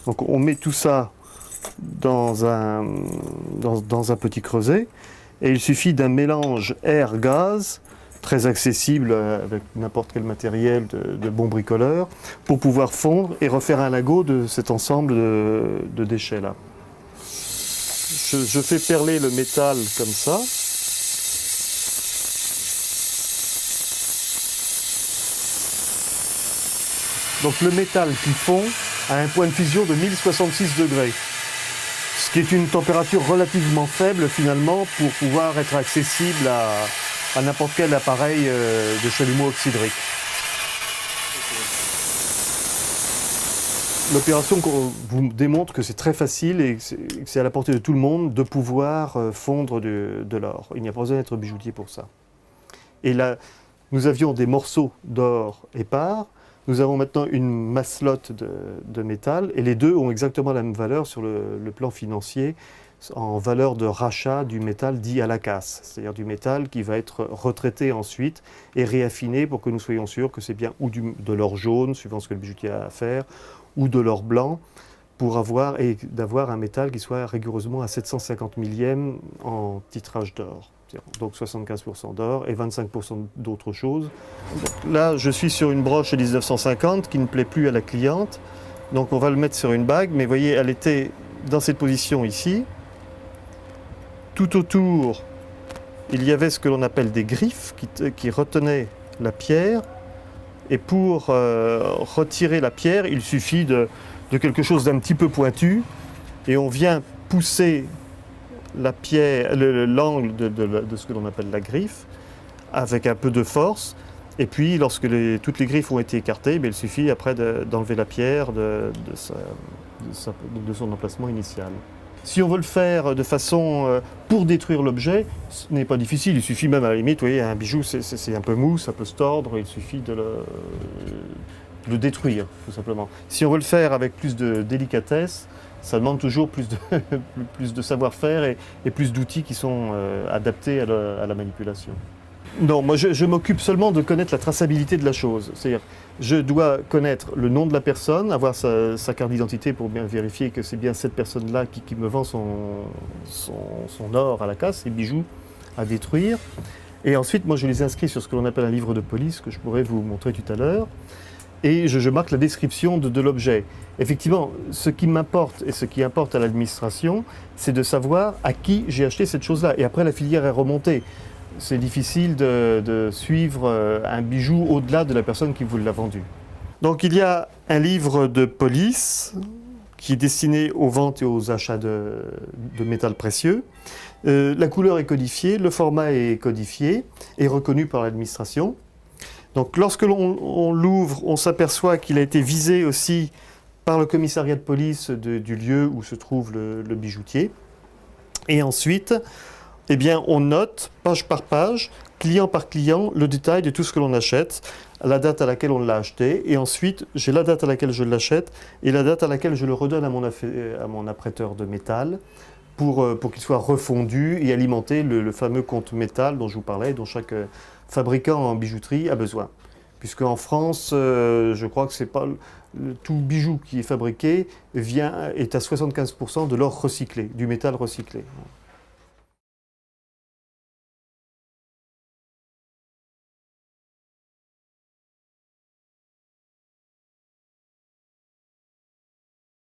Donc on met tout ça dans un petit creuset et il suffit d'un mélange air-gaz très accessible avec n'importe quel matériel de bon bricoleur pour pouvoir fondre et refaire un lagot de cet ensemble de déchets là. Je fais perler le métal comme ça. Donc le métal qui fond a un point de fusion de 1066 degrés, ce qui est une température relativement faible finalement pour pouvoir être accessible à n'importe quel appareil de chalumeau oxydrique. L'opération vous démontre que c'est très facile et que c'est à la portée de tout le monde de pouvoir fondre de l'or. Il n'y a pas besoin d'être bijoutier pour ça. Et là, nous avions des morceaux d'or épars. Nous avons maintenant une masselotte de métal et les deux ont exactement la même valeur sur le plan financier en valeur de rachat du métal dit à la casse, c'est-à-dire du métal qui va être retraité ensuite et réaffiné pour que nous soyons sûrs que c'est bien ou de l'or jaune, suivant ce que le bijoutier a à faire, ou de l'or blanc, pour d'avoir un métal qui soit rigoureusement à 750 millièmes en titrage d'or. Donc 75% d'or et 25% d'autres choses. Donc là, je suis sur une broche de 1950 qui ne plaît plus à la cliente. Donc on va le mettre sur une bague, mais vous voyez, elle était dans cette position ici. Tout autour, il y avait ce que l'on appelle des griffes qui retenaient la pierre. Et pour retirer la pierre, il suffit de quelque chose d'un petit peu pointu. Et on vient pousser la pierre, l'angle de ce que l'on appelle la griffe, avec un peu de force. Et puis, lorsque toutes les griffes ont été écartées, il suffit après d'enlever la pierre de son emplacement initial. Si on veut le faire de façon pour détruire l'objet, ce n'est pas difficile. Il suffit même à la limite, vous voyez, un bijou c'est un peu mou, ça peut se tordre, il suffit de le détruire, tout simplement. Si on veut le faire avec plus de délicatesse, ça demande toujours plus de savoir-faire et plus d'outils qui sont adaptés à la manipulation. Non, moi je m'occupe seulement de connaître la traçabilité de la chose. C'est-à-dire, je dois connaître le nom de la personne, avoir sa carte d'identité pour bien vérifier que c'est bien cette personne-là qui me vend son or à la casse, ses bijoux à détruire. Et ensuite, moi je les inscris sur ce que l'on appelle un livre de police, que je pourrais vous montrer tout à l'heure. Et je marque la description de l'objet. Effectivement, ce qui m'importe et ce qui importe à l'administration, c'est de savoir à qui j'ai acheté cette chose-là. Et après, la filière est remontée. C'est difficile de suivre un bijou au-delà de la personne qui vous l'a vendu. Donc il y a un livre de police qui est destiné aux ventes et aux achats de métal précieux. La couleur est codifiée, le format est codifié et reconnu par l'administration. Donc lorsque l'on l'ouvre, on s'aperçoit qu'il a été visé aussi par le commissariat de police du lieu où se trouve le bijoutier. Et ensuite, eh bien, on note, page par page, client par client, le détail de tout ce que l'on achète, la date à laquelle on l'a acheté, et ensuite, j'ai la date à laquelle je l'achète et la date à laquelle je le redonne à mon apprêteur de métal pour qu'il soit refondu et alimenter le fameux compte métal dont je vous parlais, dont chaque fabricant en bijouterie a besoin. Puisque en France, je crois que c'est pas tout bijou qui est fabriqué est à 75% de l'or recyclé, du métal recyclé.